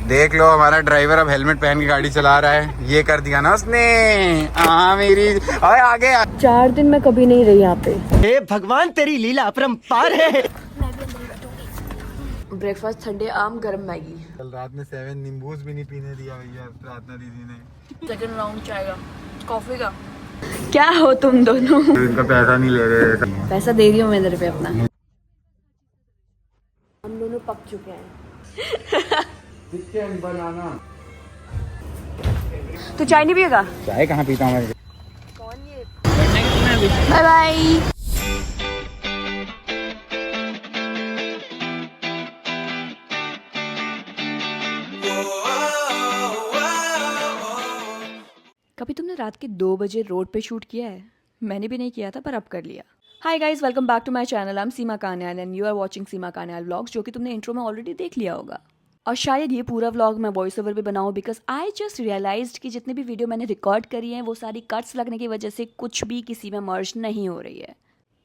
देख लो हमारा ड्राइवर अब हेलमेट पहन के गाड़ी चला रहा है। ये कर दिया ना उसने। हाँ मेरी ओए आगे 4 दिन मैं कभी नहीं रही यहाँ पे। हे भगवान तेरी लीला अपरंपार है। ब्रेकफास्ट ठंडे आम गरम मैगी। कल रात में 7 नींबूस भी नहीं पीने दिया भैया प्रार्थना दीदी ने। सेकंड राउंड चाय का, कॉफी का। क्या हो तुम दोनों? इनका पैसा नहीं ले रहे। पैसा दे रही हूँ मैं तेरे पे अपना। हम दोनों पक चुके हैं। बनाना तू चाय नहीं पिएगा? चाय कहाँ पीता हूँ मैं। कौन ये? Bye bye. कभी तुमने रात के 2 बजे रोड पे शूट किया है? मैंने भी नहीं किया था पर अब कर लिया। Hi guys, welcome back to my channel. I am Seema Kanyal and you are watching Seema Kanyal vlogs, जो कि तुमने इंट्रो में ऑलरेडी देख लिया होगा। और शायद ये पूरा व्लॉग मैं वॉइस ओवर पे बनाऊं बिकॉज आई जस्ट रियलाइज्ड कि जितने भी वीडियो मैंने रिकॉर्ड करी हैं वो सारी कट्स लगने की वजह से कुछ भी किसी में मर्ज नहीं हो रही है।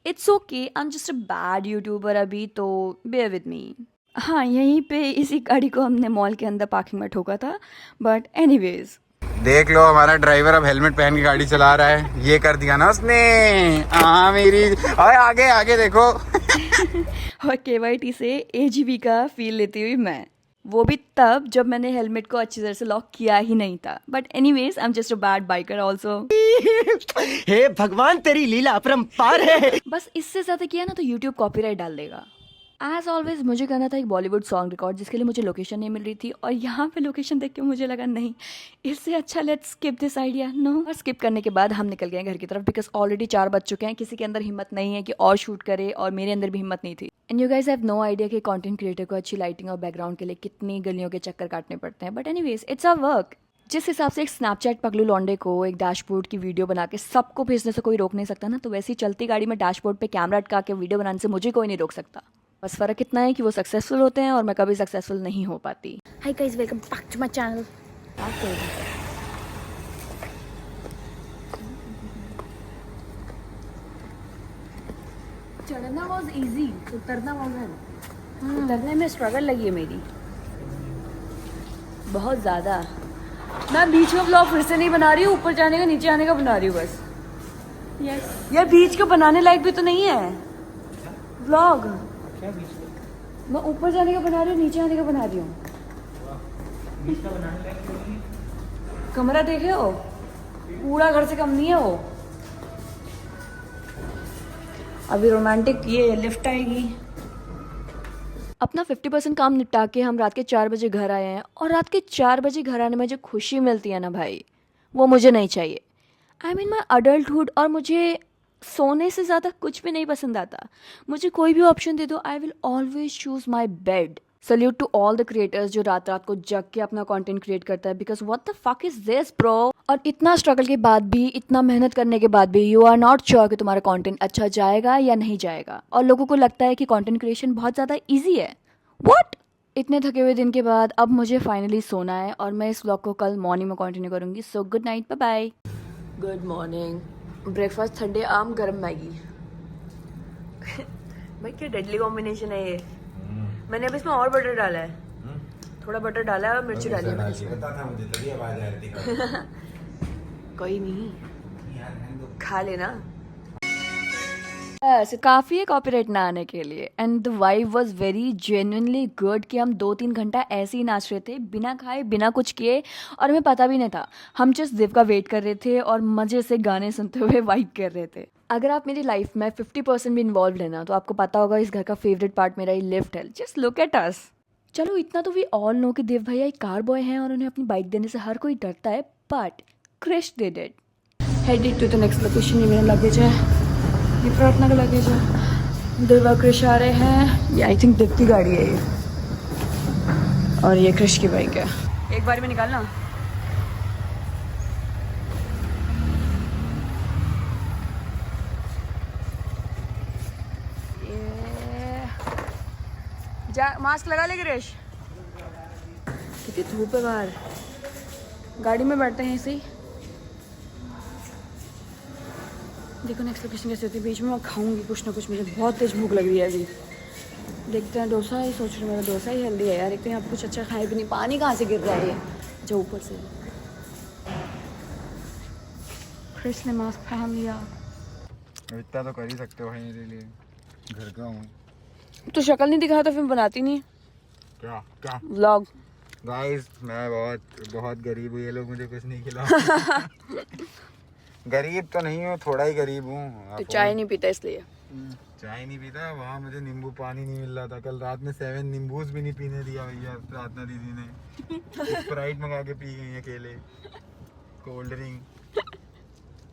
It's okay, I am just a bad YouTuber अभी, तो बेयर विद मी। हाँ, यहीं पे इसी गाड़ी को हमने मॉल के अंदर पार्किंग में ठोका था, बट एनीवेज देख लो हमारा ड्राइवर अब हेलमेट पहन के गाड़ी चला रहा है। ये कर दिया ना उसने। हाँ मेरी ओए आगे आगे देखो। और केवाईटी से एजीबी का फील लेती हुई मैं, वो भी तब जब मैंने हेलमेट को अच्छी तरह से लॉक किया ही नहीं था। But anyways I am just a bad biker also. हे भगवान तेरी लीला अपरंपार है। बस इससे ज्यादा किया ना तो यूट्यूब कॉपीराइट डाल देगा। एज ऑलवेज मुझे करना था एक बॉलीवुड सॉन्ग रिकॉर्ड, जिसके लिए मुझे लोकेशन नहीं मिल रही थी। और यहाँ पे लोकेशन देख के मुझे लगा नहीं, इससे अच्छा let's skip this idea. No, और स्किप करने के बाद हम निकल गए घर की तरफ बिकॉज ऑलरेडी 4 बज चुके हैं। किसी के अंदर हिम्मत नहीं है कि और शूट करे, और मेरे अंदर भी हिम्मत नहीं थी। And you guys have no idea कि कंटेंट क्रिएटर को अच्छी लाइटिंग और बैकग्राउंड के लिए कितनी गलियों के चक्कर काटने पड़ते हैं। But anyways it's a work. जिस हिसाब से एक स्नैपचैट पगलू लौंडे को एक डैशबोर्ड की वीडियो बना के सबको भेजने से कोई रोक नहीं सकता ना, तो वैसे ही चलती गाड़ी में डैशबोर्ड पे कैमरा अटका के वीडियो बनाने से मुझे कोई नहीं रोक सकता। बस फर्क इतना है कि वो सक्सेसफुल होते हैं और मैं कभी सक्सेसफुल नहीं हो पाती। Hi guys, welcome back to my channel. चढ़ना वाज इजी, उतरना वाज उतरने में स्ट्रगल लगी है मेरी बहुत ज़्यादा। मैं बीच में व्लॉग फिर से नहीं बना रही हूँ, ऊपर जाने का नीचे आने का बना रही हूँ बस। यस यार, बीच को बनाने लायक भी तो नहीं है व्लॉग। मैं ऊपर जाने का बना रही हूँ, नीचे आने का बना रही हूँ। कमरा देखे हो, पूरा घर से कम नहीं है वो। अभी रोमांटिक ये लिफ्ट आएगी। अपना 50% काम निपटा के हम रात के 4 बजे घर आए हैं, और रात के 4 बजे घर आने में जो खुशी मिलती है ना भाई, वो मुझे नहीं चाहिए। I mean my adulthood. और मुझे सोने से ज़्यादा कुछ भी नहीं पसंद आता। मुझे कोई भी ऑप्शन दे दो, I will always choose my bed. Salute to all the creators जो रात रात को जग के अपना कंटेंट क्रिएट करता है, because what the fuck is this bro. और इतना स्ट्रगल के बाद भी, इतना मेहनत करने के बाद भी, यू आर नॉट श्योर कि तुम्हारा कंटेंट अच्छा जाएगा या नहीं जाएगा। और लोगों को लगता है कि कंटेंट क्रिएशन बहुत ज़्यादा ईजी है। व्हाट? इतने थके हुए दिन के बाद अब मुझे फाइनली सोना है, और मैं इस व्लॉग को कल मॉर्निंग में कंटिन्यू करूँगी। So good night, bye bye. Good morning. Breakfast ठंडे आम गरम मैगी। भाई क्या डेडली कॉम्बिनेशन है ये। मैंने अब इसमें और बटर डाला है, थोड़ा बटर डाला है और मिर्ची डाली है मैंने। कोई नहीं, खा लेना। काफ़ी है कॉपीराइट ना आने के लिए। And the vibe was very genuinely good कि हम 2-3 घंटा ऐसे ही नाच रहे थे, बिना खाए बिना कुछ किए, और हमें पता भी नहीं था। हम जस्ट दिव का वेट कर रहे थे और मज़े से गाने सुनते हुए वाइब कर रहे थे। अगर आप मेरी लाइफ में 50% भी इन्वॉल्व है ना, तो आपको पता होगा इस घर का फेवरेट पार्ट मेरा ही लिफ्ट है। Just look at us. चलो इतना तो वी ऑल नो कि देव भैया एक कार बॉय हैं और उन्हें अपनी बाइक देने से हर कोई डरता है, but Krish did it. Headed to the next location. ये मेरा लगेज है, ये प्रार्थना का लगेज है। दिव्या क्रिश आ रहे हैं। ये आई थिंक दिव की गाड़ी है ये, और ये क्रिश की बाइक है। एक बार में निकालना। ये जा, मास्क लगा ले क्रिश। कितनी धूप है बाहर। गाड़ी में बैठते हैं ऐसे ही। देखो नेक्स्ट लोकेशन कैसे होती है। बीच में मैं खाऊंगी कुछ ना कुछ, मुझे बहुत तेज भूख लग रही है अभी। देखते हैं डोसा ही सोच रही हूँ, मेरा डोसा ही हेल्दी है यार। एक तो यहाँ पे कुछ अच्छा खाए भी नहीं, पानी कहाँ से गिर रहा है ये जो ऊपर से। क्रिस ने मास्क पहन लिया। इतना तो कर ही सकते हो भाई मेरे लिए, घर का हूँ। तो शक्ल नहीं दिखाया तो फिल्म बनाती नहीं क्या क्या व्लॉग। गाइस मैं बहुत बहुत गरीब हूँ, ये लोग मुझे कुछ नहीं खिला। गरीब तो नहीं हूँ, थोड़ा ही गरीब हूँ। तो चाय नहीं पीता इसलिए। चाय नहीं पीता, वहाँ मुझे नींबू पानी नहीं मिल रहा था। कल रात में 7 नींबूस भी नहीं पीने दिया भैया प्रार्थना दीदी ने। स्प्राइट मंगा के पी गई अकेले, कोल्ड ड्रिंक।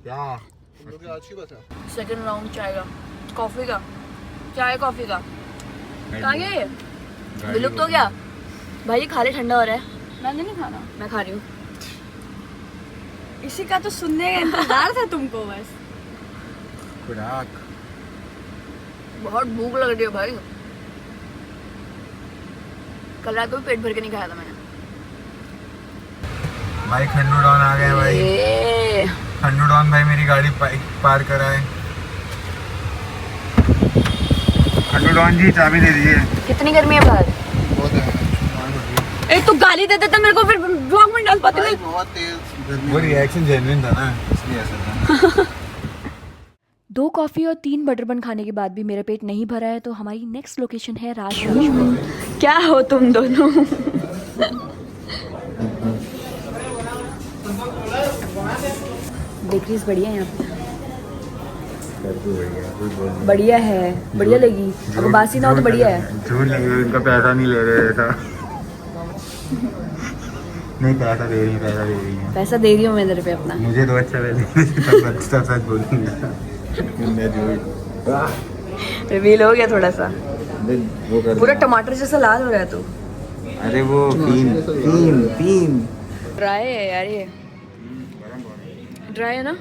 क्या आज की बात है? सेकंड राउंड चाय का, कॉफी का, चाय कॉफी का। कहाँ गया ये? विलुप्त हो गया भाई, खा ले, ठंडा हो रहा है। मैंने नहीं खाना, मैं खा रही हूँ। इसी का तो सुनने का इंतजार था तुमको बस। खुराक बहुत भूख लग रही है भाई। कल रात को भी पेट भर के नहीं खाया था मैंने भाई। खन्नू डॉन आ गए भाई। खन्नू डॉन भाई मेरी गाड़ी पार कराए। खन्नू डॉन जी चाबी दे दीजिए। कितनी गर्मी है बाहर। बहुत है, एक तो गाली दे देता मेरे को, फिर ब्लॉग में डाल पाते नहीं। बहुत तेज गर्मी। वो रिएक्शन जेन्युइन था ना, इसलिए ऐसा था। 2 कॉफ़ी और 3 बटर बन खाने के बाद भी मेरा पेट नहीं भरा है, तो हमारी नेक्स्ट लोकेशन है राजगंज में। क्या हो तुम दोनों? बेकरीज बढ़िया है यहाँ पे। बढ़िया है, बढ़िया लगी। अगर बासी ना हो तो बढ़िया है। झूठ नहीं, उनका पैसा नहीं ले रहे था। नहीं पैसा दे रही है, पैसा दे रही है। पैसा दे रही हूँ मैं तेरे पे अपना। मुझे तो अच्छा लगे, सब सच बोलूंगा। रिवील हो गया थोड़ा सा, वो कर पूरा टमाटर जैसा लाल हो रहा है तू। अरे वो तीन ड्राई है यार ये, ड्राई है ना।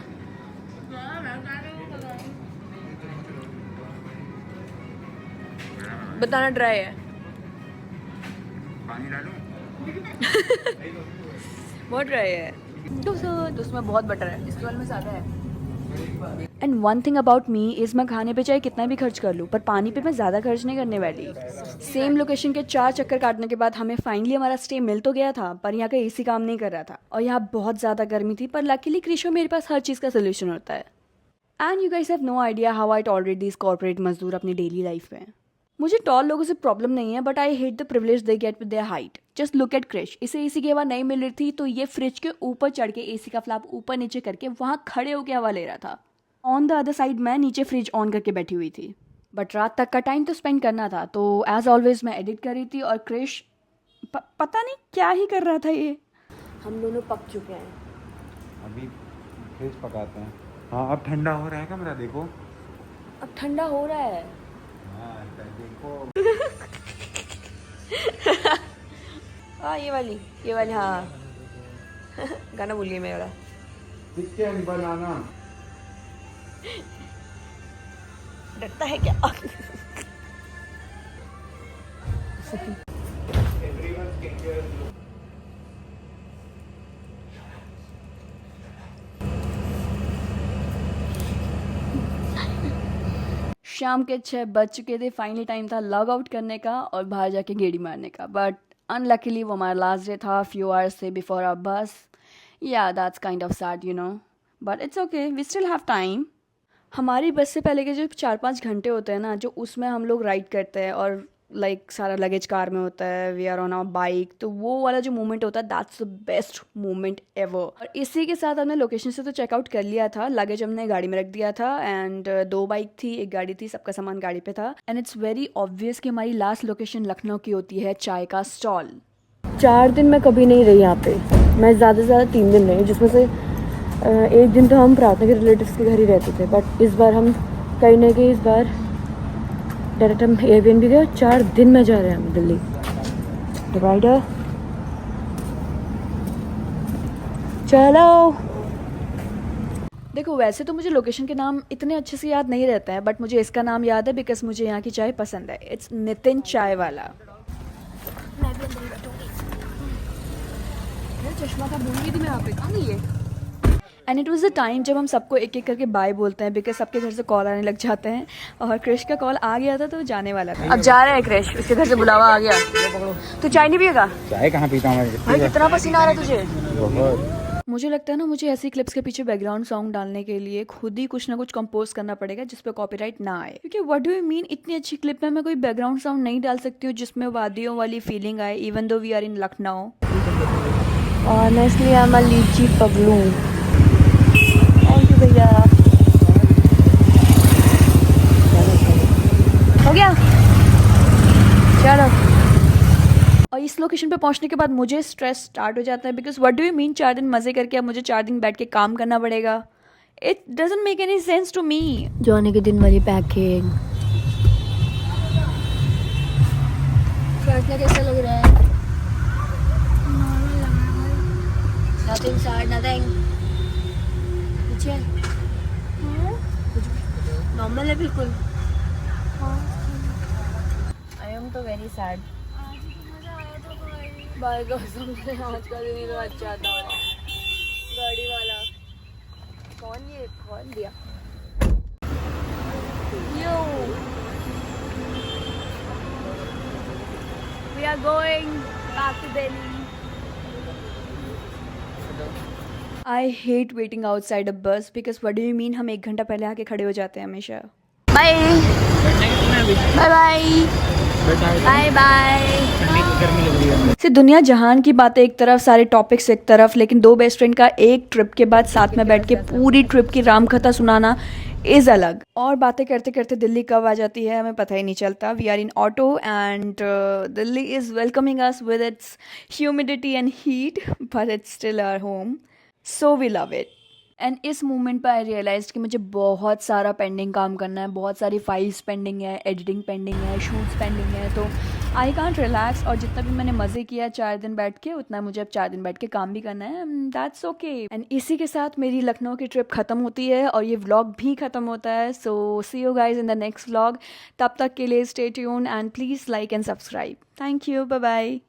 बताना ड्राई है। पानी डालूं? बहुत ड्राई है। तो उसमें बहुत बटर है, इसके वाले में ज़्यादा है। And one thing about me is मैं खाने पे चाहे कितना भी खर्च कर लूँ, पर पानी पे मैं ज़्यादा खर्च नहीं करने वाली। सेम लोकेशन के 4 चक्कर काटने के बाद हमें फाइनली हमारा स्टे मिल तो गया था, पर यहाँ का एसी काम नहीं कर रहा था और यहाँ बहुत ज़्यादा गर्मी थी। पर लकीली क्रिशो मेरे पास हर चीज़ का सोल्यूशन होता है। And you guys have no idea how I tolerate this corporate मजदूर अपनी डेली लाइफ में। मुझे टॉल लोगों से प्रॉब्लम नहीं है, but I hate the privilege they get with their height. Just look at Krish, इसे एसी की हवा नहीं मिल रही थी तो ये फ्रिज के ऊपर चढ़ के एसी का फ्लैप ऊपर नीचे करके वहाँ खड़े होकर हवा ले रहा था। ऑन द अदर साइड मैं नीचे फ्रिज ऑन करके बैठी हुई थी। बट रात तक का टाइम तो स्पेंड करना था, तो एज ऑलवेज मैं एडिट कर रही थी और क्रिश पता नहीं क्या ही कर रहा था। ये हम दोनों पक चुके हैं, अभी फ्रिज पकाते हैं। हाँ अब ठंडा हो रहा है कमरा, देखो अब ठंडा हो रहा है। हाँ देखो। हाँ ये वाली हाँ। गाना भूलिए मेरा। चिकन बनाना डरता है क्या? शाम के 6 बज चुके थे। फाइनली टाइम था लॉग आउट करने का और बाहर जाके गेड़ी मारने का। बट अनलकीली वो हमारा लास्ट डे था, फ्यू आवर्स थे बिफोर आवर बस। या that's kind of sad you know, but it's okay, we still have time. हमारी बस से पहले के जो 4-5 घंटे होते हैं ना, जो उसमें हम लोग राइड करते हैं और लाइक सारा लगेज कार में होता है, we are on our bike, तो वो वाला जो मोमेंट होता है that's the best moment ever. और इसी के साथ हमने लोकेशन से तो चेकआउट कर लिया था, लगेज हमने गाड़ी में रख दिया था एंड 2 बाइक थी, 1 गाड़ी थी, सबका सामान गाड़ी पे था। एंड इट्स वेरी ऑब्वियस कि हमारी लास्ट लोकेशन लखनऊ की होती है चाय का स्टॉल। 4 दिन मैं कभी नहीं रही यहाँ पे, मैं ज़्यादा से ज़्यादा 3 दिन रही, जिसमें से 1 दिन तो हम प्रार्थना के रिलेटिव्स के घर ही रहते थे। बट इस बार हम कहीं ना कहीं, इस बार डायरेक्ट हम एयरबीएनबी गए। 4 दिन में जा रहे हैं हम दिल्ली। डिवाइडर चलो। देखो वैसे तो मुझे लोकेशन के नाम इतने अच्छे से याद नहीं रहते हैं, बट मुझे इसका नाम याद है बिकॉज मुझे यहाँ की चाय पसंद है। इट्स नितिन चाय वाला। मैं भी अंदर बैठूंगी। चश्मा था भूल गई थी मैं यहाँ पे, कहाँ गई है? And it was the time जब हम सबको एक एक करके बाय बोलते हैं बिकॉज सबके घर से कॉल आने लग जाते हैं और क्रिश का कॉल आ गया था तो जाने वाला था। अब जा रहा है क्रिश, उसके घर से बुलावा आ गया। तो चाय नहीं पिएगा? चाय कहाँ पीता हूँ भाई कितना पसीना आ रहा है तुझे। बहुत। मुझे लगता है ना मुझे ऐसी क्लिप्स के पीछे बैकग्राउंड सॉन्ग डालने के लिए खुद ही कुछ ना कुछ कंपोज करना पड़ेगा जिस पे कॉपीराइट ना आए, क्योंकि व्हाट डू यू मीन इतनी अच्छी क्लिप में मैं कोई बैकग्राउंड साउंड नहीं डाल सकती हूँ जिसमें वादियों वाली फीलिंग आए, even though we are in Lucknow. Honestly I am a lychee पगलू। थैंक यू भैया। हो गया चलो। और इस लोकेशन पे पहुंचने के बाद मुझे स्ट्रेस स्टार्ट हो जाता है because what do you mean 4 दिन मजे करके अब मुझे 4 दिन बैठ के काम करना पड़ेगा। It doesn't make any sense to me. जाने के दिन वाली पैकिंग कैसा लग रहा है? Nothing sad, nothing. पीछे नॉर्मल है बिल्कुल। आई एम तो वेरी सैड। बाय कसम से आज का दिन ही तो अच्छा था। गाड़ी वाला कौन दिया? Yo we are going back to Delhi. I hate waiting outside a bus because what do you mean हम 1 घंटा पहले आके खड़े हो जाते हैं हमेशा। Bye bye bye bye bye. से दुनिया जहान की बातें एक तरफ, सारे टॉपिक्स एक तरफ, लेकिन 2 बेस्ट फ्रेंड का एक ट्रिप के बाद साथ में बैठ के पूरी ट्रिप की राम कथा सुनाना इज़ अलग। और बातें करते करते दिल्ली कब आ जाती है हमें पता ही नहीं चलता। We are in auto and Delhi is welcoming us with its humidity and heat but it's still our home, so we love it. And इस मोमेंट पर आई रियलाइज कि मुझे बहुत सारा पेंडिंग काम करना है, बहुत सारी फाइल्स पेंडिंग है, एडिटिंग पेंडिंग है, शूट्स पेंडिंग है, तो आई कांट रिलैक्स। और जितना भी मैंने मज़े किया 4 दिन बैठ के उतना मुझे अब 4 दिन बैठ के काम भी करना है। That's okay. एंड इसी के साथ मेरी लखनऊ की ट्रिप ख़त्म होती है और ये व्लॉग भी ख़त्म होता है। So see you guys in the next vlog. तब तक के लिए stay tune and please like and subscribe. Thank you, bye bye.